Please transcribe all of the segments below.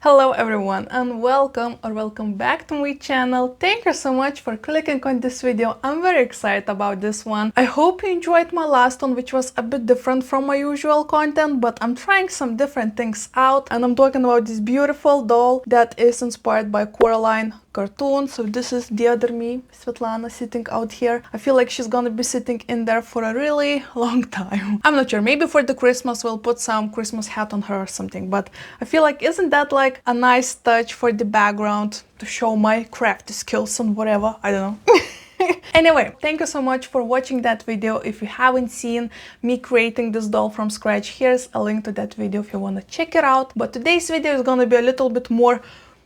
Hello everyone and welcome back to my channel. Thank you so much for clicking on this video. I'm very excited about this one. I hope you enjoyed my last one, which was a bit different from my usual content, but I'm trying some different things out, and I'm talking about this beautiful doll that is inspired by Coraline cartoon. So this is the other me, Svetlana, sitting out here. I feel like she's gonna be sitting in there for a really long time. I'm not sure, maybe for the Christmas we'll put some Christmas hat on her or something, but I feel like isn't that like a nice touch for the background to show my crafty skills and whatever, I don't know. Anyway, thank you so much for watching that video. If you haven't seen me creating this doll from scratch, here's a link to that video if you want to check it out. But today's video is gonna be a little bit more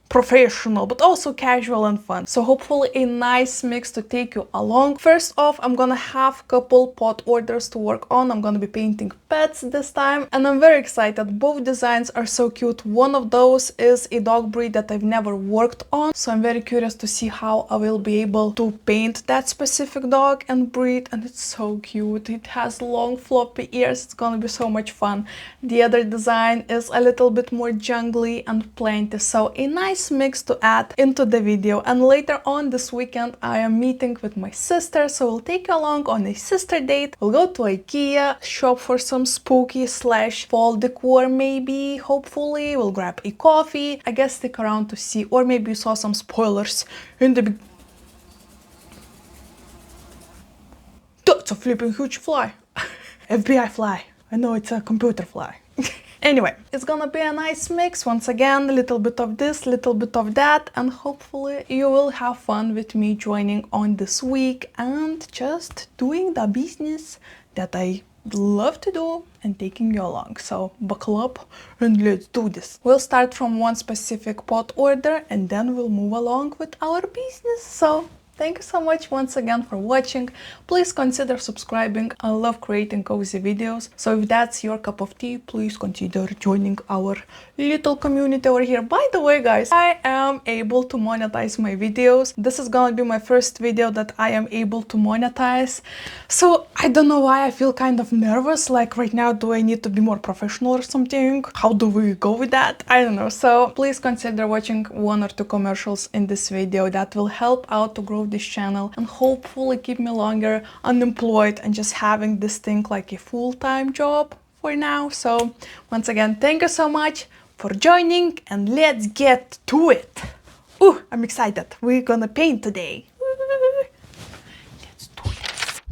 professional, but also casual and fun. So hopefully a nice mix to take you along. First off, I'm gonna have a couple pot orders to work on. I'm gonna be painting pets this time, and I'm very excited. Both designs are so cute. One of those is a dog breed that I've never worked on, so I'm very curious to see how I will be able to paint that specific dog and breed, and it's so cute. It has long floppy ears. It's gonna be so much fun. The other design is a little bit more jungly and planty, so a nice mix to add into the video. And later on this weekend I am meeting with my sister, so we'll take you along on a sister date. We'll go to IKEA, shop for some spooky / fall decor maybe, hopefully. We'll grab a coffee. I guess stick around to see, or maybe you saw some spoilers in the That's a flipping huge fly. FBI fly. I know it's a computer fly. Anyway, it's gonna be a nice mix. Once again, a little bit of this, little bit of that, and hopefully you will have fun with me joining on this week and just doing the business that I love to do and taking you along. So buckle up and let's do this. We'll start from one specific pot order and then we'll move along with our business. So thank you so much once again for watching. Please consider subscribing. I love creating cozy videos. So if that's your cup of tea, please consider joining our little community over here. By the way, guys, I am able to monetize my videos. This is gonna be my first video that I am able to monetize. So I don't know why I feel kind of nervous. Like right now, do I need to be more professional or something? How do we go with that? I don't know. So please consider watching 1 or 2 commercials in this video. That will help out to grow this channel and hopefully keep me longer unemployed and just having this thing like a full-time job for now. So once again, thank you so much for joining and let's get to it. Ooh, I'm excited. We're gonna paint today. Let's do this.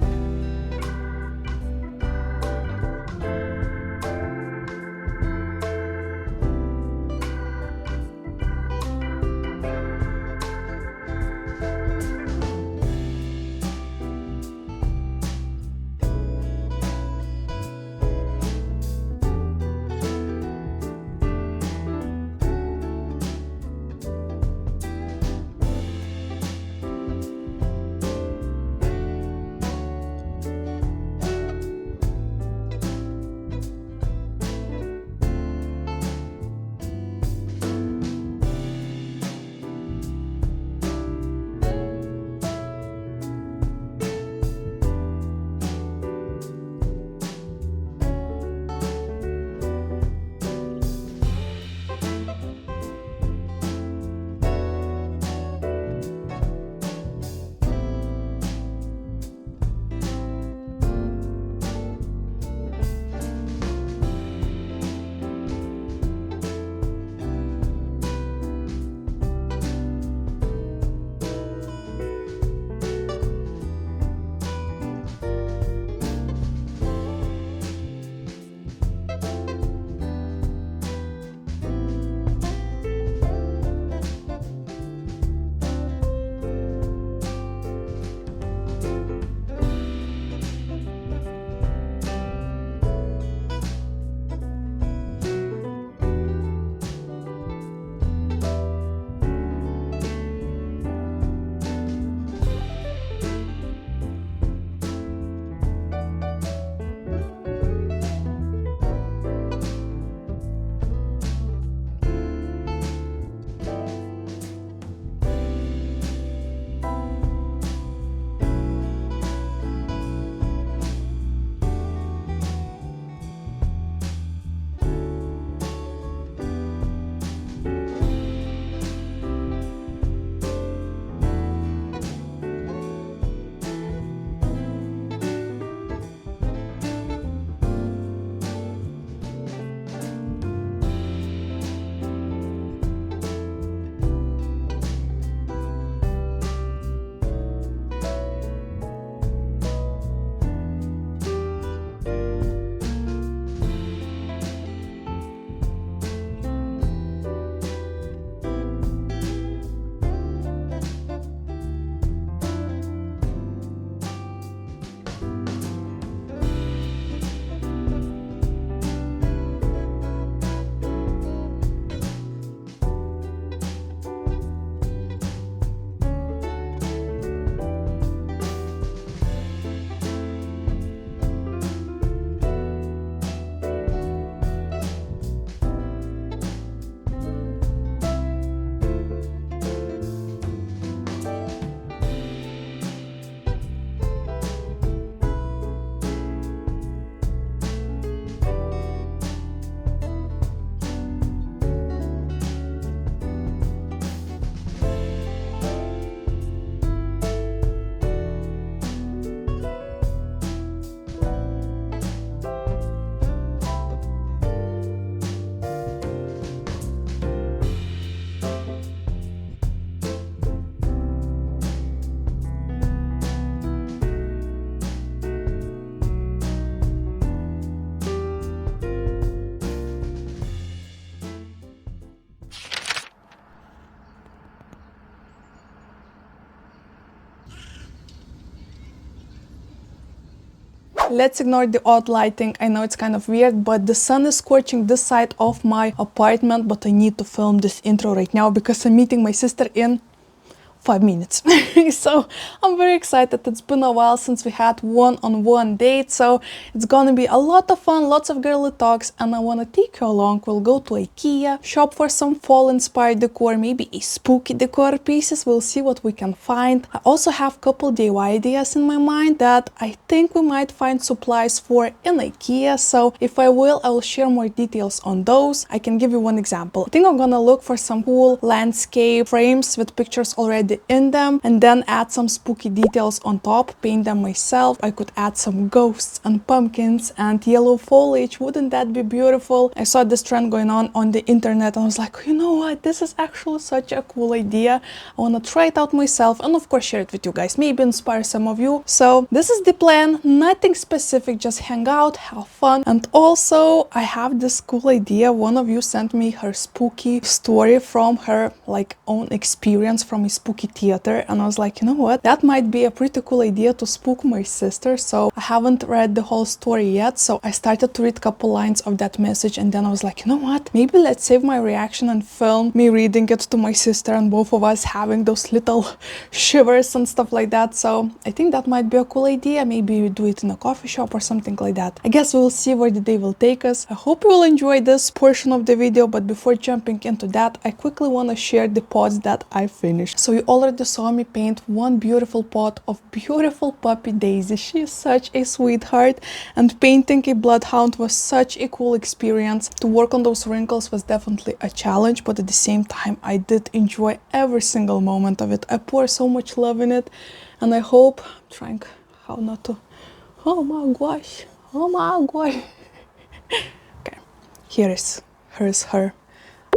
let's ignore the odd lighting. I know it's kind of weird, but the sun is scorching this side of my apartment, but I need to film this intro right now because I'm meeting my sister in 5 minutes. So I'm very excited. It's been a while since we had one-on-one date, so it's gonna be a lot of fun, lots of girly talks, and I want to take you along. We'll go to IKEA, shop for some fall inspired decor, maybe a spooky decor pieces. We'll see what we can find. I also have a couple DIY ideas in my mind that I think we might find supplies for in IKEA, so if I will share more details on those. I can give you one example. I think I'm gonna look for some cool landscape frames with pictures already in them, and then add some spooky details on top, paint them myself. I could add some ghosts and pumpkins and yellow foliage. Wouldn't that be beautiful? I saw this trend going on the internet and I was like, you know what, this is actually such a cool idea. I want to try it out myself and of course share it with you guys, maybe inspire some of you. So this is the plan, nothing specific, just hang out, have fun. And also I have this cool idea. One of you sent me her spooky story from her own experience from a spooky theater, and I was like, you know what, that might be a pretty cool idea to spook my sister. So I haven't read the whole story yet, so I started to read a couple lines of that message, and then I was like, you know what, maybe let's save my reaction and film me reading it to my sister and both of us having those little shivers and stuff like that. So I think that might be a cool idea. Maybe we do it in a coffee shop or something like that. I guess we'll see where the day will take us. I hope you will enjoy this portion of the video, but before jumping into that, I quickly want to share the pots that I finished. So you already saw me paint one beautiful pot of beautiful puppy Daisy. She is such a sweetheart, and painting a bloodhound was such a cool experience. To work on those wrinkles was definitely a challenge, but at the same time I did enjoy every single moment of it. I pour so much love in it, and I hope, I'm trying how not to, oh my gosh, okay, here's her,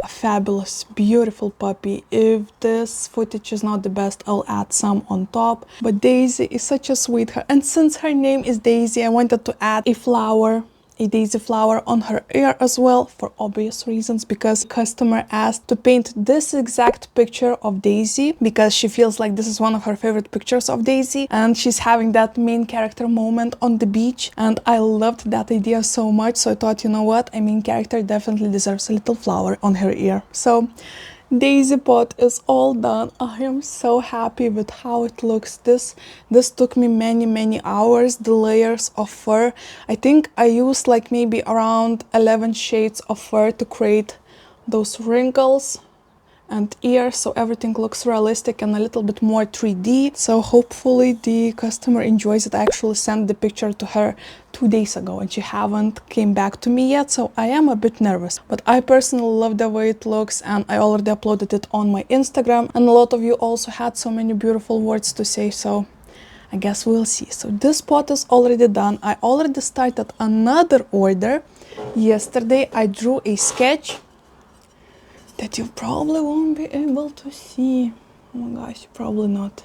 a fabulous, beautiful puppy. If this footage is not the best, I'll add some on top. But Daisy is such a sweetheart, and since her name is Daisy, I wanted to add a daisy flower on her ear as well, for obvious reasons, because customer asked to paint this exact picture of Daisy because she feels like this is one of her favorite pictures of Daisy, and she's having that main character moment on the beach, and I loved that idea so much. So I thought, you know what, a main character definitely deserves a little flower on her ear. So Daisy pot is all done. I am so happy with how it looks. This took me many hours. The layers of fur, I think I used like maybe around 11 shades of fur to create those wrinkles and ears, so everything looks realistic and a little bit more 3D. So hopefully the customer enjoys it. I actually sent the picture to her 2 days ago and she haven't came back to me yet, so I am a bit nervous, but I personally love the way it looks, and I already uploaded it on my Instagram, and a lot of you also had so many beautiful words to say, so I guess we'll see. So this pot is already done. I already started another order. Yesterday I drew a sketch that you probably won't be able to see. Oh my gosh, probably not.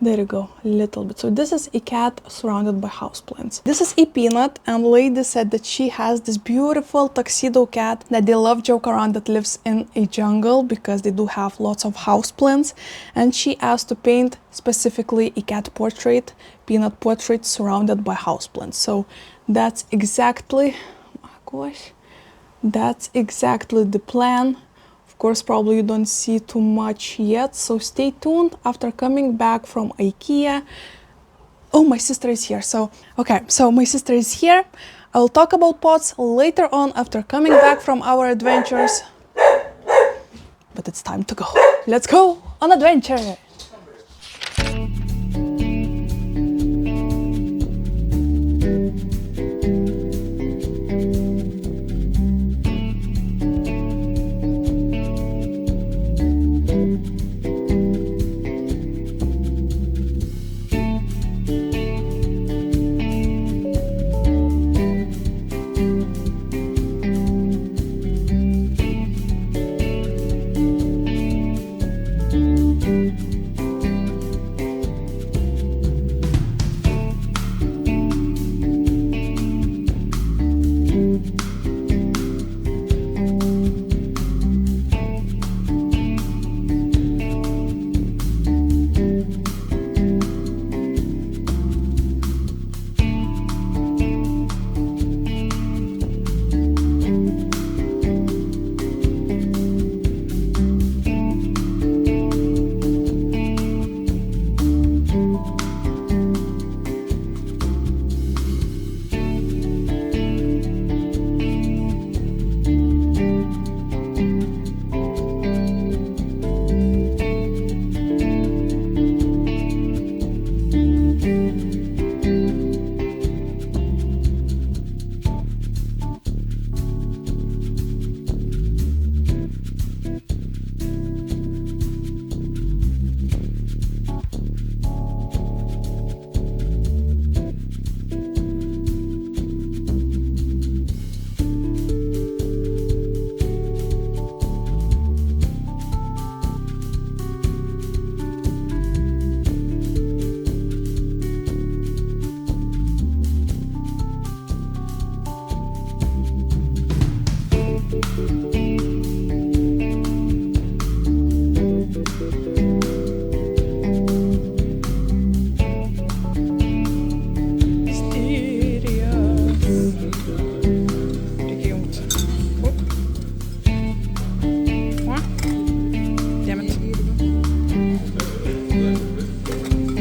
There you go, a little bit. So this is a cat surrounded by houseplants. This is a Peanut, and lady said that she has this beautiful tuxedo cat that they love joke around, that lives in a jungle because they do have lots of houseplants, and she asked to paint specifically a cat portrait, Peanut portrait surrounded by houseplants. So that's exactly, oh my gosh, that's exactly the plan. Of course, probably you don't see too much yet, so stay tuned. After coming back from IKEA, oh, my sister is here. So okay, so my sister is here. I'll talk about pots later on after coming back from our adventures, but it's time to go. Let's go on adventure.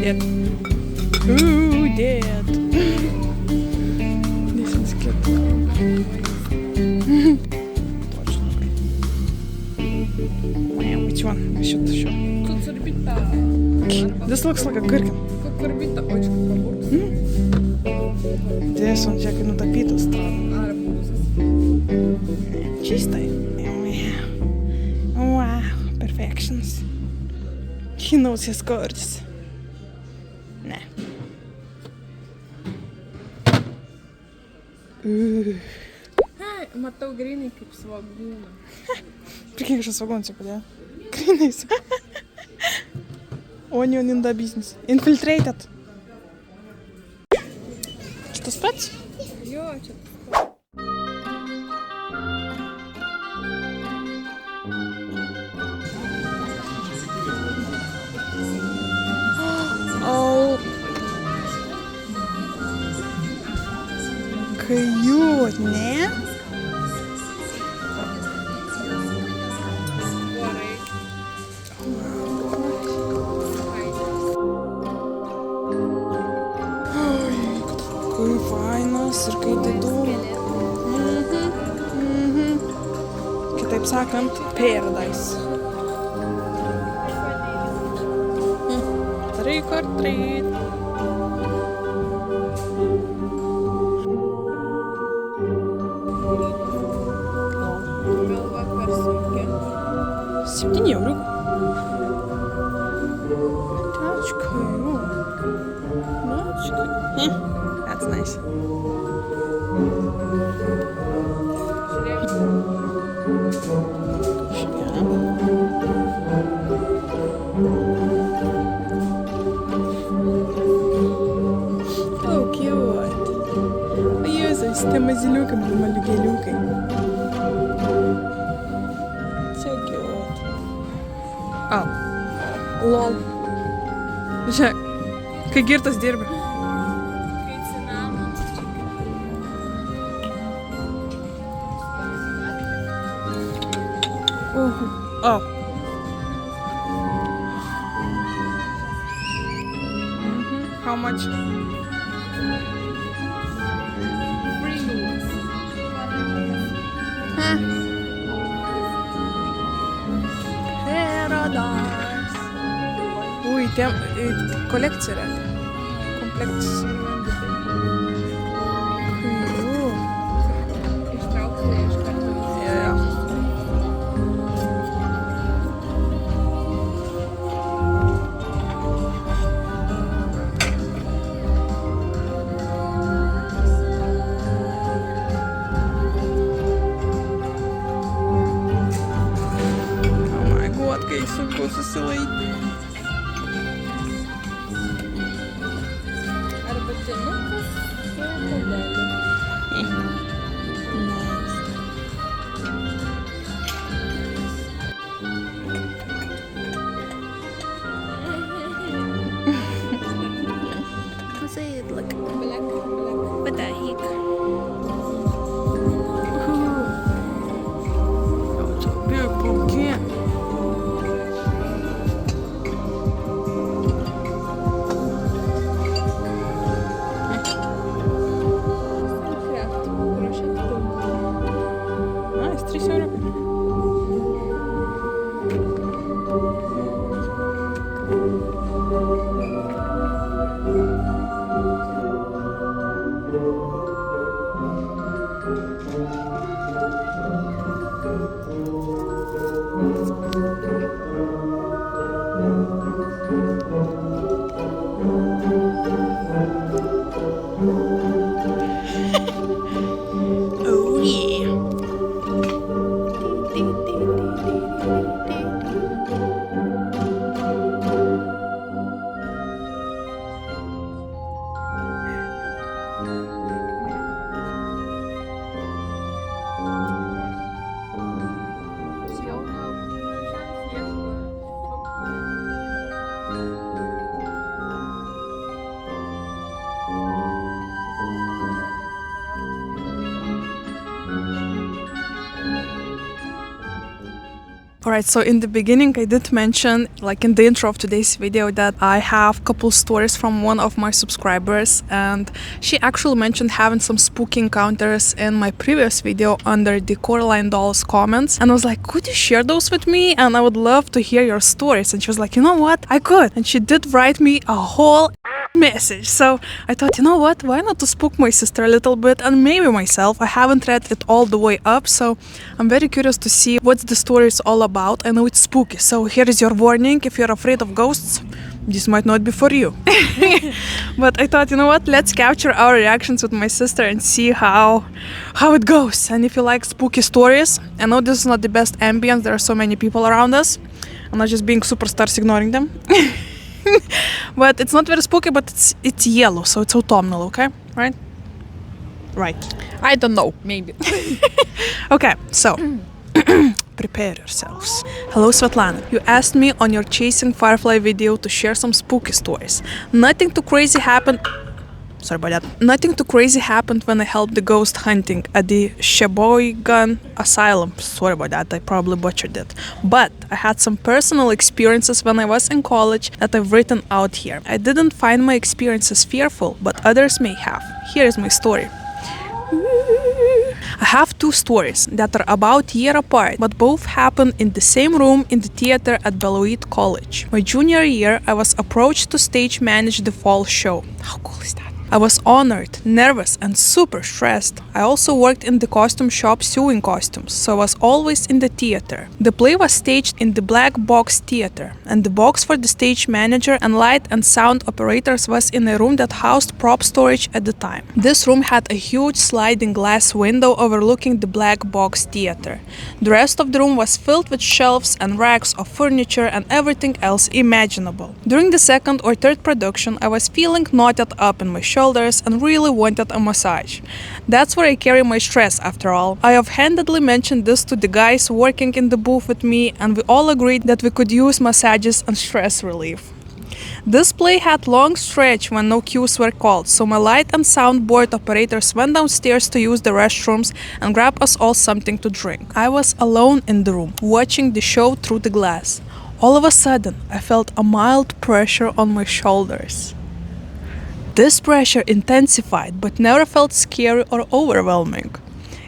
Dead. Ooh, dead. This is cute. Точно. Which one? We should show. This looks like a gherkin. Здесь он всякий натопит странно. Чистый. Wow, perfections. He knows his cards. Nah. Hei, matau grinai kaip svagūną. Prikink kažkas svagūnas, padėjo. Grinais. Onion in the business. Infiltrated. Čia tas pats? Jo, čia. Oh. Cute, ne? Kai fainas ir kai didu. Kitaip sakant, paradise. Trick or treat. Galva per sunki. 7 eurų. That's cool. That's cool. That's nice. Oh, cute. O Jėzus, tie maziliukai, maliukėliukai. So cute. Oh. Lol. Žiūrėk, kai girtas dirbi. Kai cinamonas. Oh. How much? Paradise. Ui, tem kolekcija yra. Komplektas. Ištraukti iš karto. Yeah. Kai sunku susilaikyti. Arba tinukas su kabeliu. How say it like Black. what the heck? Big pumpkin. Alright, so in the beginning I did mention, like in the intro of today's video, that I have a couple stories from one of my subscribers, and she actually mentioned having some spooky encounters in my previous video under decor line dolls comments, and I was like, could you share those with me? And I would love to hear your stories. And she was like, you know what, I could. And she did write me a whole message. So I thought, you know what, why not to spook my sister a little bit and maybe myself. I haven't read it all the way up, so I'm very curious to see what the story is all about. I know it's spooky, so here is your warning. If you're afraid of ghosts, this might not be for you. But I thought, you know what, let's capture our reactions with my sister and see how it goes. And if you like spooky stories, I know this is not the best ambience, there are so many people around us. I'm not just being superstars ignoring them. But it's not very spooky, but it's yellow, so it's autumnal, okay? Right? Right. I don't know, maybe. Okay, so prepare yourselves. Hello, Svetlana. You asked me on your Chasing Firefly video to share some spooky stories. Nothing too crazy happened. Sorry about that. Nothing too crazy happened when I helped the ghost hunting at the Sheboygan Asylum. Sorry about that, I probably butchered it. But I had some personal experiences when I was in college that I've written out here. I didn't find my experiences fearful, but others may have. Here is my story. I have two stories that are about a year apart, but both happen in the same room in the theater at Bowden College. My junior year, I was approached to stage manage the fall show. How cool is that? I was honored, nervous, and super stressed. I also worked in the costume shop sewing costumes, so I was always in the theater. The play was staged in the Black Box Theater, and the box for the stage manager and light and sound operators was in a room that housed prop storage at the time. This room had a huge sliding glass window overlooking the Black Box Theater. The rest of the room was filled with shelves and racks of furniture and everything else imaginable. During the second or third production, I was feeling knotted up in my shoulders and really wanted a massage. That's where I carry my stress, after all. I offhandedly mentioned this to the guys working in the booth with me, and we all agreed that we could use massages and stress relief. This play had long stretch when no cues were called, so my light and sound board operators went downstairs to use the restrooms and grab us all something to drink. I was alone in the room, watching the show through the glass. All of a sudden, I felt a mild pressure on my shoulders. This pressure intensified, but never felt scary or overwhelming.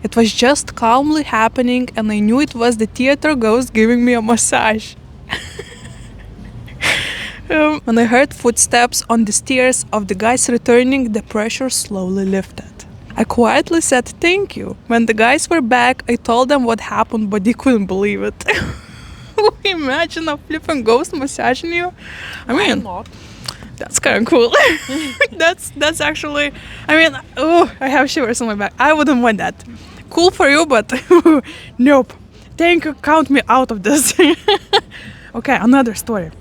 It was just calmly happening, and I knew it was the theater ghost giving me a massage. When I heard footsteps on the stairs of the guys returning, the pressure slowly lifted. I quietly said thank you. When the guys were back, I told them what happened, but they couldn't believe it. Imagine a flipping ghost massaging you. I mean, not. That's kind of cool. That's actually, I mean, oh, I have shivers on my back. I wouldn't want that. Cool for you, but nope. Thank you, count me out of this. Okay, another story.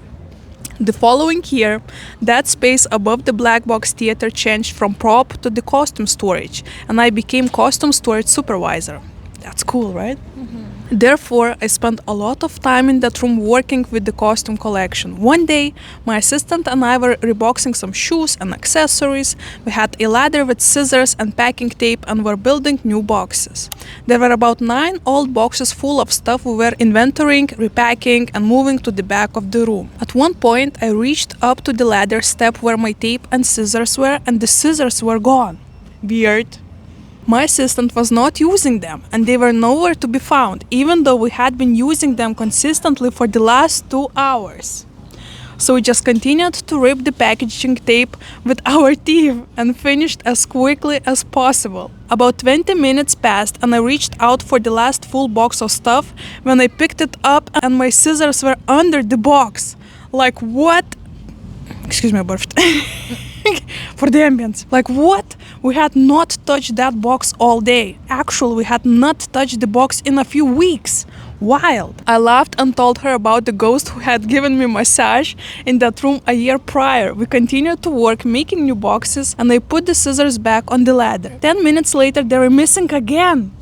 The following year, that space above the Black Box Theater changed from prop to the costume storage, and I became costume storage supervisor. That's cool, right? Mm-hmm. Therefore, I spent a lot of time in that room working with the costume collection. One day, my assistant and I were reboxing some shoes and accessories. We had a ladder with scissors and packing tape and were building new boxes. There were about 9 old boxes full of stuff we were inventorying, repacking, and moving to the back of the room. At one point, I reached up to the ladder step where my tape and scissors were, and the scissors were gone. Weird. My assistant was not using them, and they were nowhere to be found, even though we had been using them consistently for the last 2 hours. So we just continued to rip the packaging tape with our teeth and finished as quickly as possible. About 20 minutes passed, and I reached out for the last full box of stuff when I picked it up and my scissors were under the box. Like what? Excuse me, I burped. For the ambience. Like what? We had not touched that box all day. Actually, we had not touched the box in a few weeks. Wild. I laughed and told her about the ghost who had given me massage in that room a year prior. We continued to work making new boxes, and I put the scissors back on the ladder. 10 minutes later, they were missing again.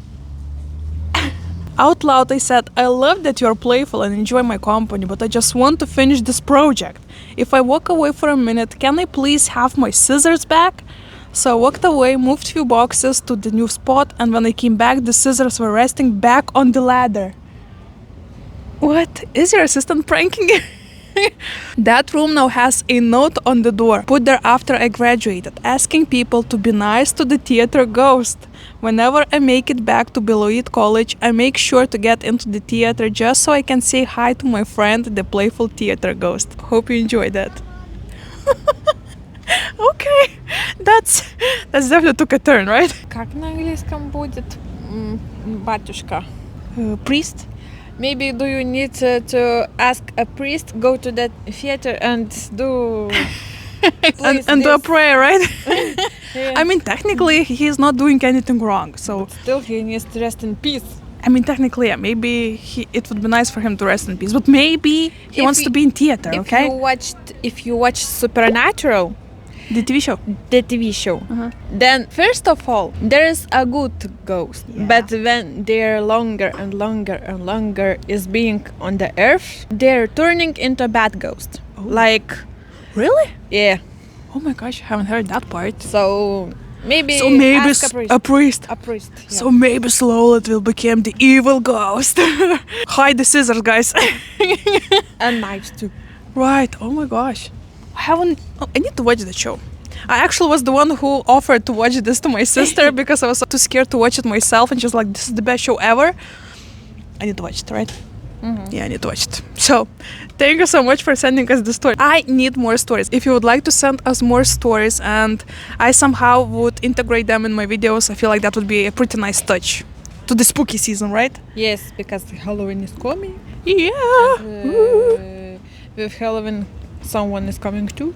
Out loud, I said, I love that you're playful and enjoy my company, but I just want to finish this project. If I walk away for a minute, can I please have my scissors back? So I walked away, moved few boxes to the new spot, and when I came back, the scissors were resting back on the ladder. What? Is your assistant pranking you? That room now has a note on the door, put there after I graduated, asking people to be nice to the theater ghost. Whenever I make it back to Beloit College, I make sure to get into the theater just so I can say hi to my friend, the playful theater ghost. Hope you enjoyed that. Okay, that's definitely took a turn, right? Как на английском будет? Батюшка. Priest? Maybe do you need to ask a priest, go to that theater and do... And do a this. prayer, right? Yeah. I mean, technically, he's not doing anything wrong, so... Still he needs to rest in peace. I mean, technically, yeah, maybe it would be nice for him to rest in peace, but maybe he wants to be in theater, okay? If you watch Supernatural, The TV show. the TV show, then first of all there is a good ghost, Yeah. but when they're longer and longer and longer is being on the earth, they're turning into a bad ghost. Like, Really? yeah, Oh my gosh, I haven't heard that part. so maybe ask a a priest. priest. A priest, yeah. So maybe slowly it will become the evil ghost. Hide the scissors, guys. And knives too. Right. Oh my gosh. I need to watch the show. I actually was the one who offered to watch this to my sister because I was too scared to watch it myself, and she was like, "This is the best show ever." I need to watch it, right? Yeah, I need to watch it. So, thank you so much for sending us the story. I need more stories. If you would like to send us more stories and I somehow would integrate them in my videos, I feel like that would be a pretty nice touch to the spooky season, right? Yes, because Halloween is coming. Yeah. With Halloween, someone is coming too.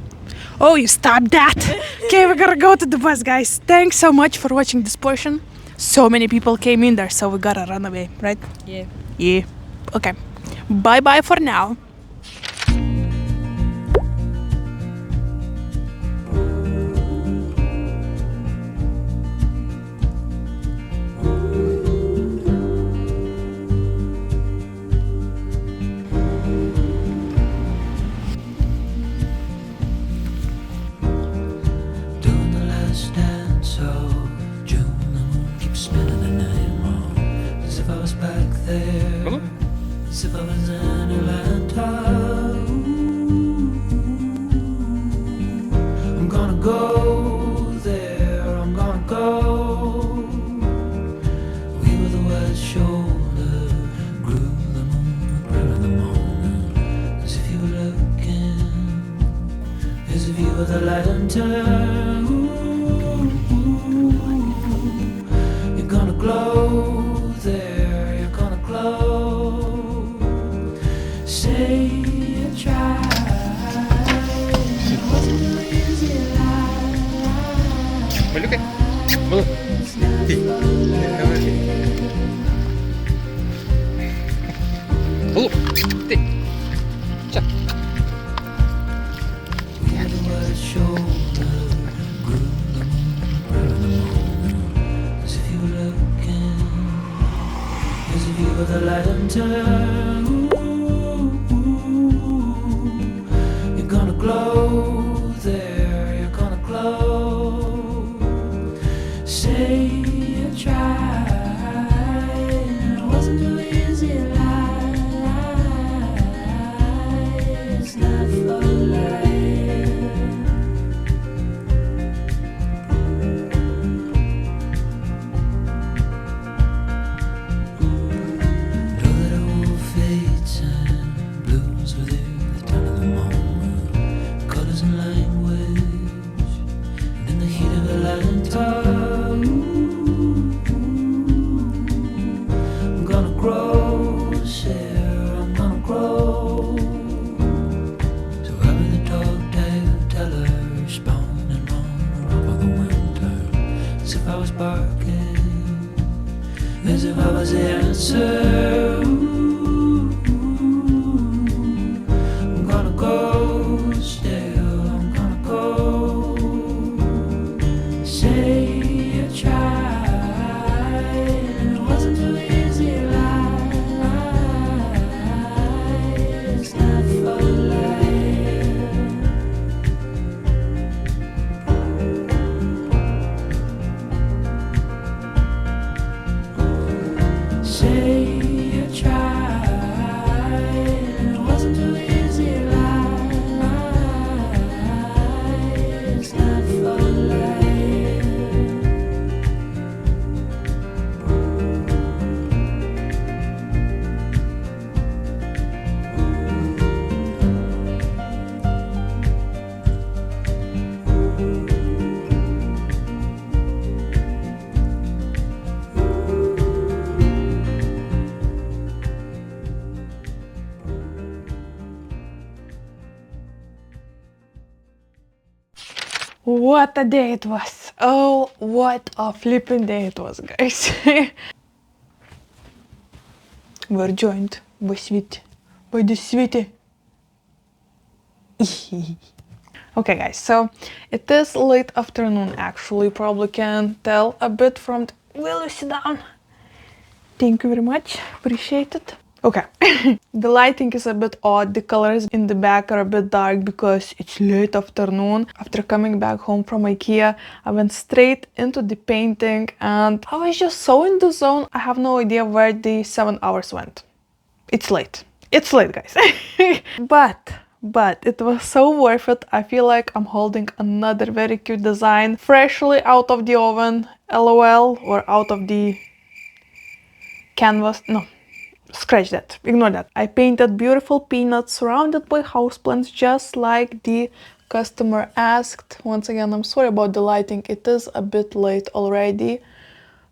Oh, you stop that. Okay, we gotta go to the bus, guys. Thanks so much for watching this portion. So many people came in there, so we gotta run away, right? Yeah. Yeah. Okay. Bye-bye for now. Doing the last dance, oh June, the moon keeps spinning and I'm on. As if I was back there, as if I was in Atlanta. I'm gonna go there, I'm gonna go. We were the west shoulder, grew the moon, grew in the morning. As if you were looking, as if you were the lantern. You're gonna glow there, you're gonna glow. Say you tried. It wasn't an easy life. Малюка. Малу. Ты. Малу. Ты. Ча. We had the west shoulder, grew the moon, grew in the morning. As if you were looking, as if you were the lantern. You're gonna glow there, you're gonna glow. Say you tried, it wasn't too easy life. It's not for life. Know that I won't What a day it was. Oh, what a flipping day it was, guys. We're joined by Sweetie. By the Sweetie. Okay, guys, so it is late afternoon actually. You probably can tell a bit from will you sit down? Thank you very much. Appreciate it. Okay. The lighting is a bit odd. The colors in the back are a bit dark because it's late afternoon. After coming back home from IKEA, I went straight into the painting and I was just so in the zone. I have no idea where the 7 hours went. It's late. It's late, guys. But it was so worth it. I feel like I'm holding another very cute design freshly out of the oven, LOL, or out of the canvas. No, scratch that, ignore that. I painted beautiful peanuts surrounded by houseplants just like the customer asked. Once again, I'm sorry about the lighting. It is a bit late already.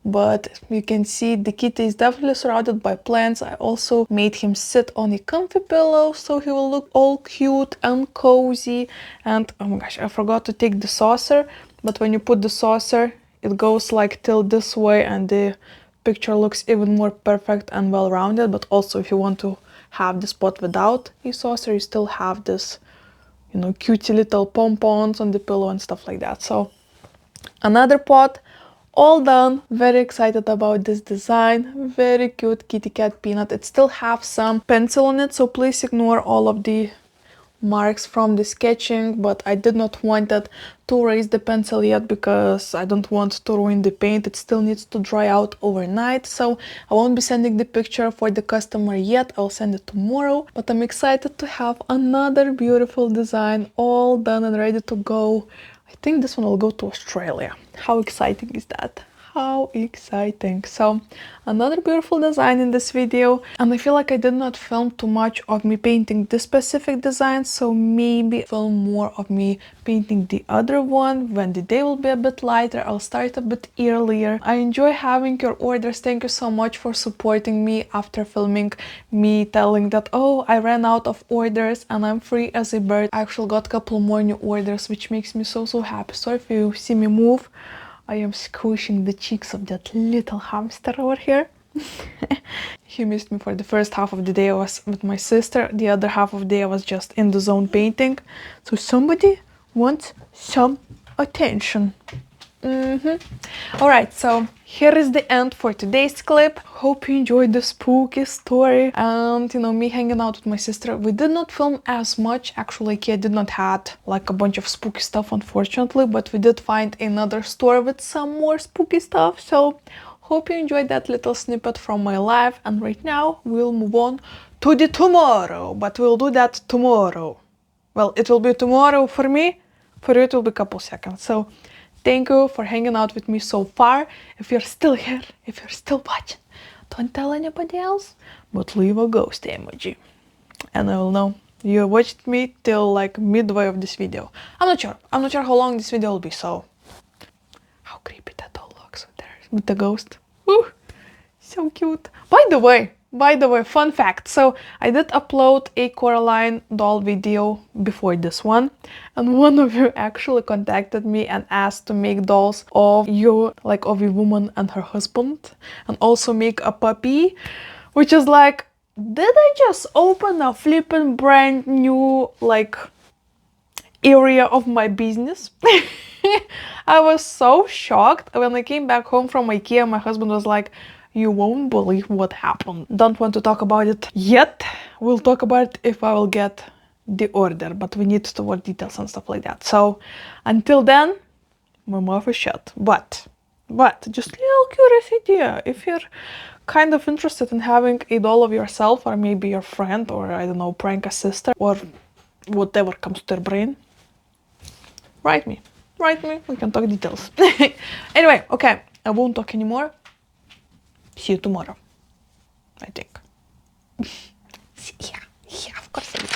But you can see the kitty is definitely surrounded by plants. I also made him sit on a comfy pillow so he will look all cute and cozy. And oh my gosh, I forgot to take the saucer. But when you put the saucer, it goes like till this way and the picture looks even more perfect and well-rounded. But also if you want to have the spot without a saucer, you still have this, you know, cutesy little pompons on the pillow and stuff like that. So another pot. All done. Very excited about this design. Very cute kitty cat peanut. It still have some pencil on it, so please ignore all of the marks from the sketching, but I did not want it to raise the pencil yet because I don't want to ruin the paint. It still needs to dry out overnight, so I won't be sending the picture for the customer yet. I'll send it tomorrow, but I'm excited to have another beautiful design all done and ready to go. I think this one will go to Australia. How exciting is that? How exciting. So another beautiful design in this video, and I feel like I did not film too much of me painting this specific design, so maybe film more of me painting the other one when the day will be a bit lighter. I'll start a bit earlier. I enjoy having your orders. Thank you so much for supporting me after filming me telling that, oh, I ran out of orders and I'm free as a bird. I actually got a couple more new orders, which makes me so happy. So if you see me move, I am squishing the cheeks of that little hamster over here. He missed me for the first half of the day. I was with my sister. The other half of the day I was just in the zone painting. So somebody wants some attention. Alright, so here is the end for today's clip. Hope you enjoyed the spooky story and, you know, me hanging out with my sister. We did not film as much. Actually, IKEA did not had like a bunch of spooky stuff, unfortunately, but we did find another store with some more spooky stuff. So hope you enjoyed that little snippet from my life. And right now we'll move on to the tomorrow, but we'll do that tomorrow. Well, it will be tomorrow for me. For you, it will be a couple seconds. So thank you for hanging out with me so far. If you're still here, if you're still watching, don't tell anybody else, but leave a ghost emoji. And I will know you watched me till like midway of this video. I'm not sure how long this video will be, so how creepy that doll looks there with the ghost. Woo! So cute. By the way, fun fact. So I did upload a Coraline doll video before this one, and one of you actually contacted me and asked to make dolls of you, like of a woman and her husband, and also make a puppy, which is like, did I just open a flippin' brand new like area of my business? I was so shocked. When I came back home from IKEA, my husband was like, you won't believe what happened. Don't want to talk about it yet. We'll talk about it if I will get the order, but we need to work details and stuff like that. So until then, my mouth is shut. But just a little curious idea. If you're kind of interested in having a doll of yourself, or maybe your friend, or I don't know, prank a sister, or whatever comes to your brain, write me. We can talk details. Anyway, okay, I won't talk anymore. See you tomorrow, I think. Yeah, of course I will.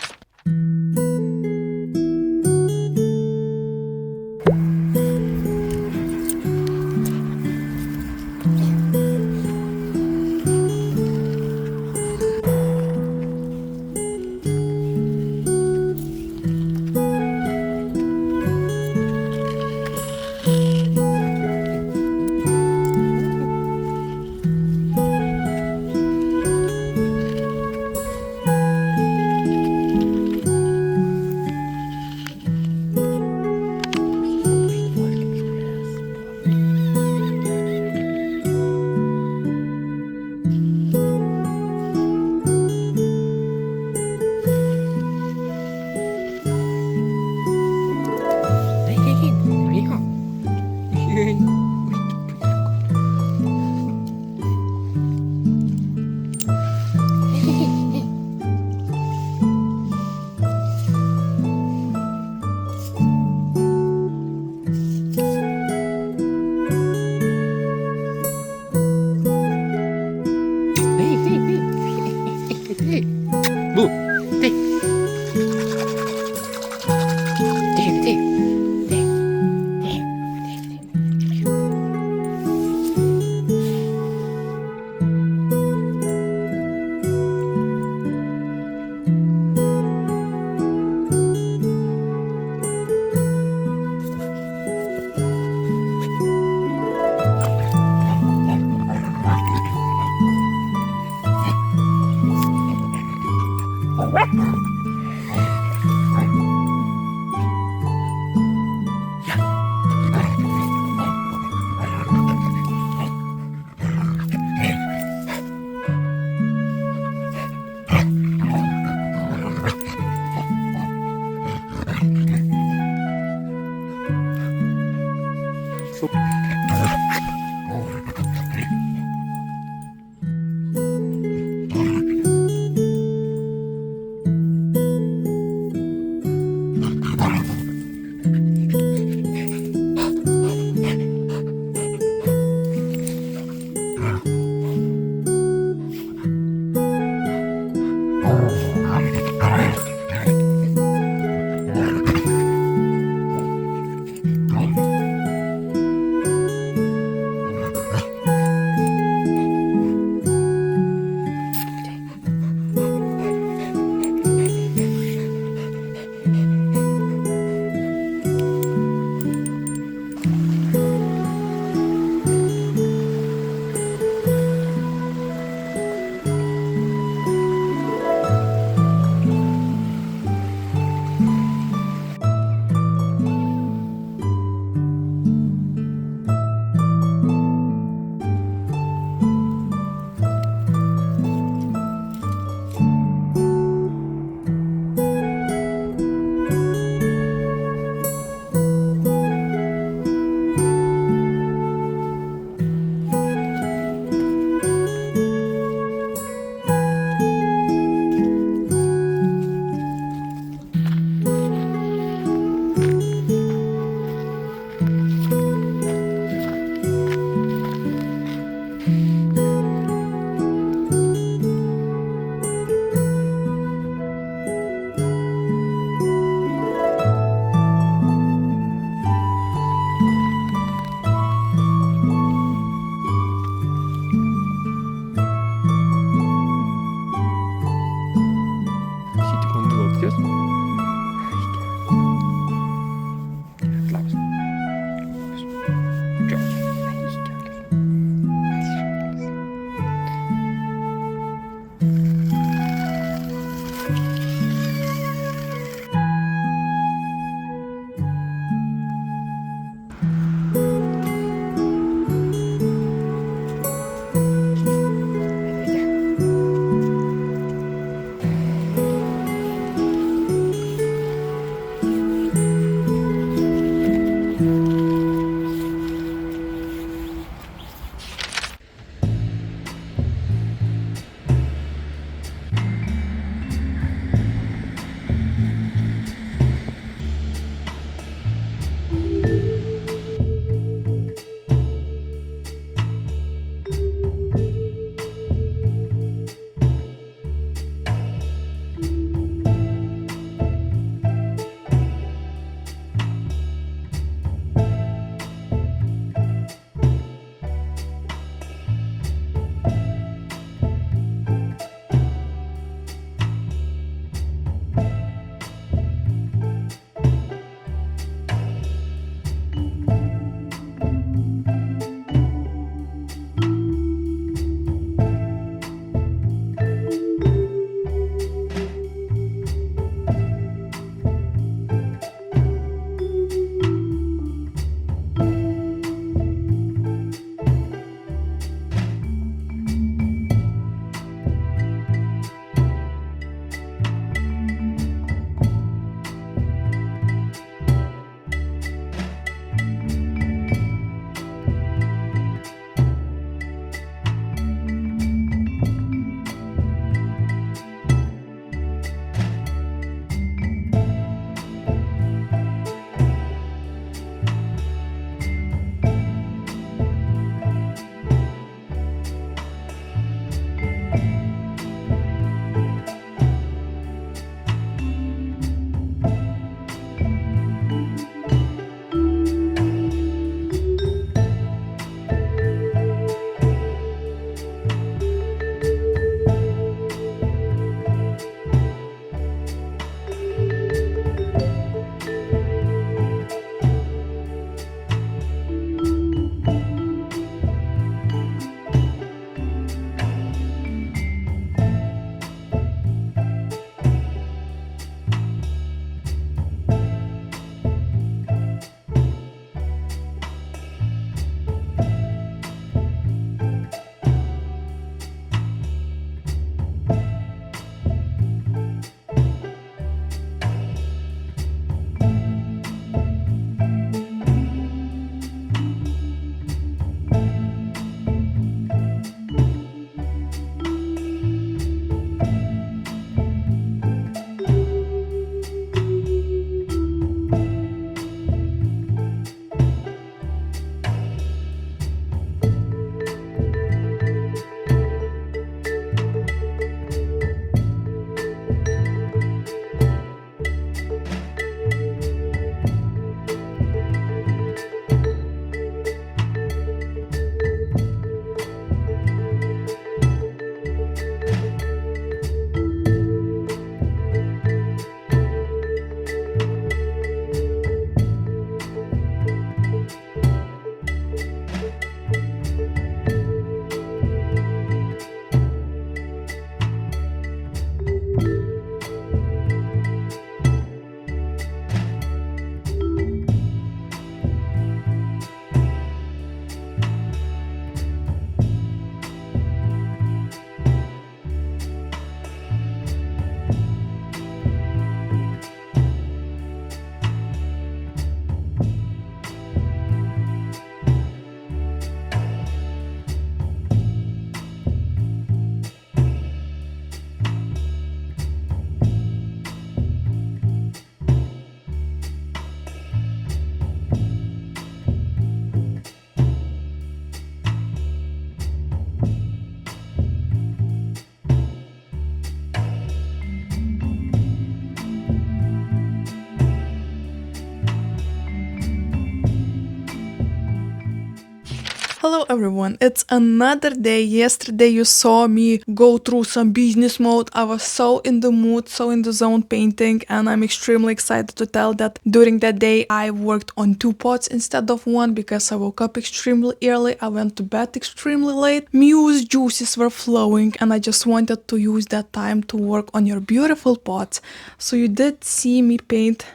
Hello everyone, it's another day. Yesterday you saw me go through some business mode. I was so in the mood, so in the zone painting, and I'm extremely excited to tell that during that day I worked on 2 pots instead of 1 because I woke up extremely early, I went to bed extremely late. Muse juices were flowing and I just wanted to use that time to work on your beautiful pots. So you did see me paint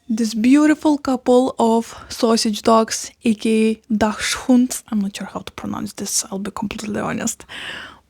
this beautiful couple of sausage dogs, aka Dachshunds. I'm not sure how to pronounce this, I'll be completely honest.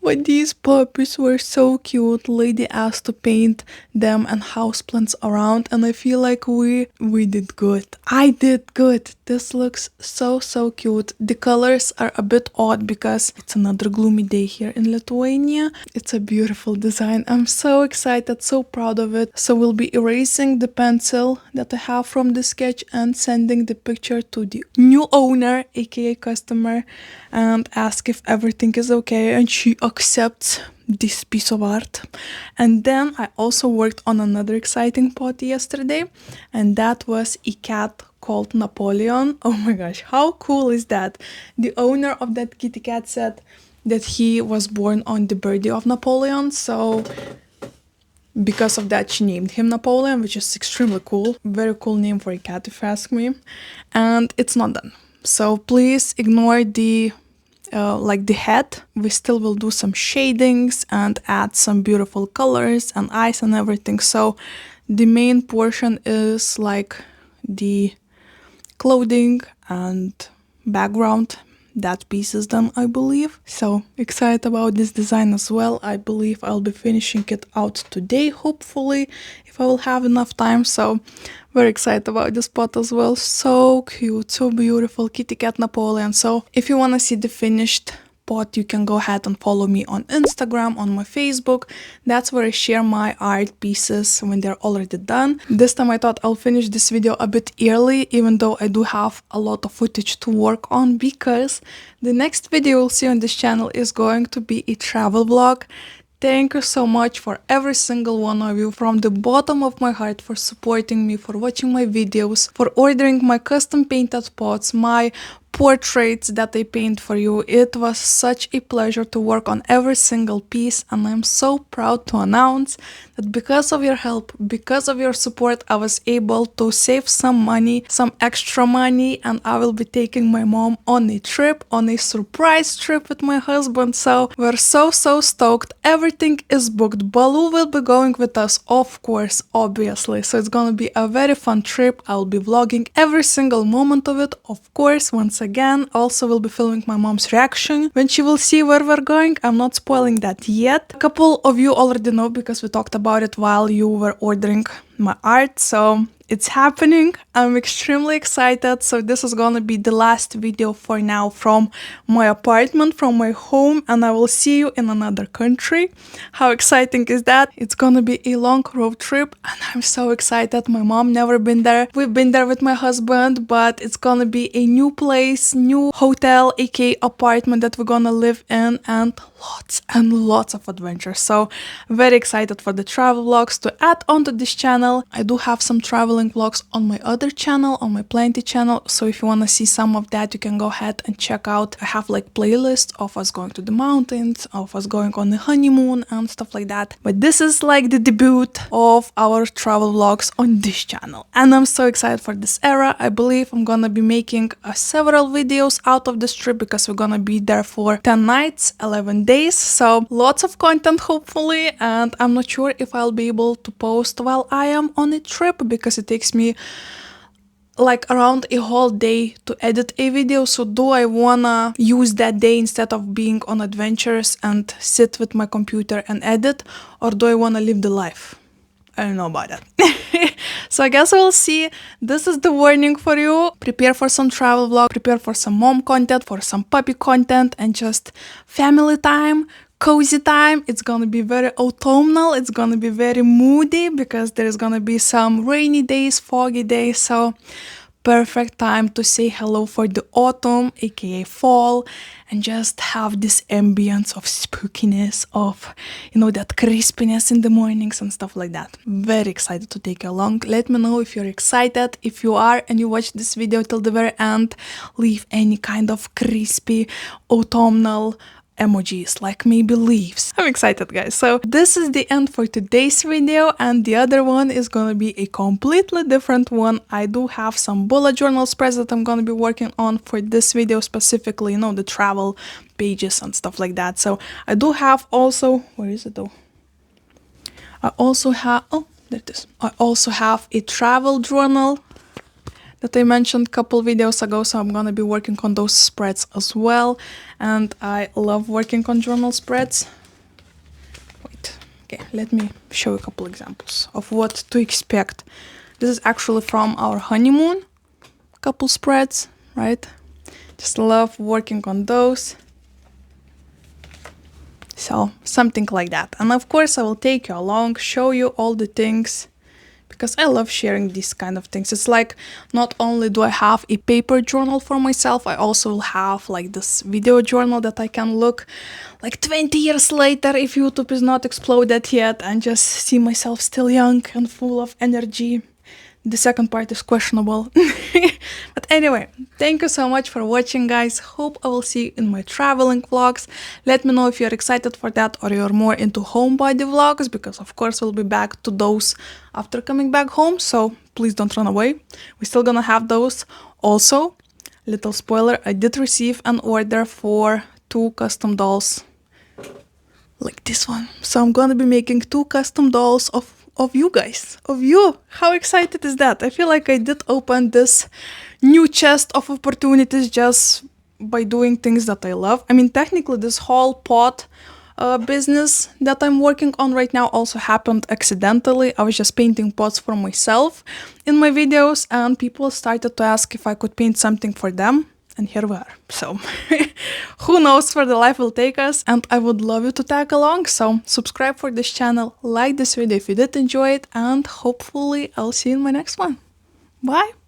But these puppies were so cute. Lady asked to paint them and houseplants around, and I feel like we did good. I did good. This looks so cute. The colors are a bit odd because it's another gloomy day here in Lithuania. It's a beautiful design. I'm so excited, so proud of it. So we'll be erasing the pencil that I have from the sketch and sending the picture to the new owner, aka customer, and ask if everything is okay, and she accepts this piece of art. And then I also worked on another exciting pot yesterday, and that was a cat called Napoleon. Oh my gosh, how cool is that? The owner of that kitty cat said that he was born on the birthday of Napoleon, so because of that she named him Napoleon, which is extremely cool. Very cool name for a cat if you ask me. And it's not done, so please ignore the like the head. We still will do some shadings and add some beautiful colors and eyes and everything. So the main portion is like the clothing and background. That piece is done, I believe. So excited about this design as well. I believe I'll be finishing it out today, hopefully, if I will have enough time. So very excited about this pot as well. So cute, so beautiful, kitty cat Napoleon. So if you want to see the finished pot, you can go ahead and follow me on Instagram, on my Facebook. That's where I share my art pieces when they're already done. This time I thought I'll finish this video a bit early, even though I do have a lot of footage to work on, because the next video you'll see on this channel is going to be a travel vlog. Thank you so much for every single one of you, from the bottom of my heart, for supporting me, for watching my videos, for ordering my custom painted pots, my portraits that I paint for you. It was such a pleasure to work on every single piece, and I'm so proud to announce that because of your help, because of your support, I was able to save some money, some extra money, and I will be taking my mom on a trip, on a surprise trip with my husband. So we're so stoked. Everything is booked. Balu will be going with us, of course, obviously. So it's gonna be a very fun trip. I'll be vlogging every single moment of it, of course, once again. Also will be filming my mom's reaction when she will see where we're going. I'm not spoiling that yet. A couple of you already know because we talked about it while you were ordering my art, so it's happening. I'm extremely excited. So this is gonna be the last video for now from my apartment, from my home, and I will see you in another country. How exciting is that? It's gonna be a long road trip and I'm so excited. My mom never been there. We've been there with my husband, but it's gonna be a new place, new hotel, aka apartment that we're gonna live in, and lots of adventures. So very excited for the travel vlogs to add onto this channel. I do have some traveling vlogs on my other channel, on my Planty channel, so if you want to see some of that, you can go ahead and check out. I have like playlists of us going to the mountains, of us going on the honeymoon and stuff like that. But this is like the debut of our travel vlogs on this channel, and I'm so excited for this era. I believe I'm gonna be making several videos out of this trip because we're gonna be there for 10 nights, 11 days. So lots of content hopefully, and I'm not sure if I'll be able to post while I am on a trip because it takes me like around a whole day to edit a video. So do I wanna use that day instead of being on adventures and sit with my computer and edit, or do I wanna live the life? I don't know about that. So I guess we'll see. This is the warning for you. Prepare for some travel vlog, prepare for some mom content, for some puppy content, and just family time, cozy time. It's gonna be very autumnal, it's gonna be very moody because there's gonna be some rainy days, foggy days. So perfect time to say hello for the autumn, aka fall, and just have this ambience of spookiness, of, you know, that crispiness in the mornings and stuff like that. Very excited to take you along. Let me know if you're excited. If you are and you watch this video till the very end, leave any kind of crispy autumnal emojis, like maybe leaves. I'm excited, guys. So this is the end for today's video, and the other one is gonna be a completely different one. I do have some bullet journal spreads that I'm gonna be working on for this video specifically, you know, the travel pages and stuff like that. So I do have also, where is it though? I also have, oh, there it is. I also have a travel journal that I mentioned a couple videos ago, so I'm gonna be working on those spreads as well. And I love working on journal spreads. Wait, okay, let me show you a couple examples of what to expect. This is actually from our honeymoon, couple spreads, right? Just love working on those. So something like that. And of course I will take you along, show you all the things, because I love sharing these kind of things. It's like, not only do I have a paper journal for myself, I also will have like this video journal that I can look like 20 years later if YouTube is not exploded yet and just see myself still young and full of energy. The second part is questionable. But anyway, thank you so much for watching, guys. Hope I will see you in my traveling vlogs. Let me know if you're excited for that or you're more into homebody vlogs, because of course we'll be back to those after coming back home, so please don't run away. We're still gonna have those. Also, little spoiler, I did receive an order for 2 custom dolls like this one. So I'm gonna be making 2 custom dolls of you guys, of you. How excited is that? I feel like I did open this new chest of opportunities just by doing things that I love. I mean, technically this whole pot business that I'm working on right now also happened accidentally. I was just painting pots for myself in my videos, and people started to ask if I could paint something for them. And here we are. So who knows where the life will take us, and I would love you to tag along. So subscribe for this channel, like this video if you did enjoy it, and hopefully I'll see you in my next one. Bye!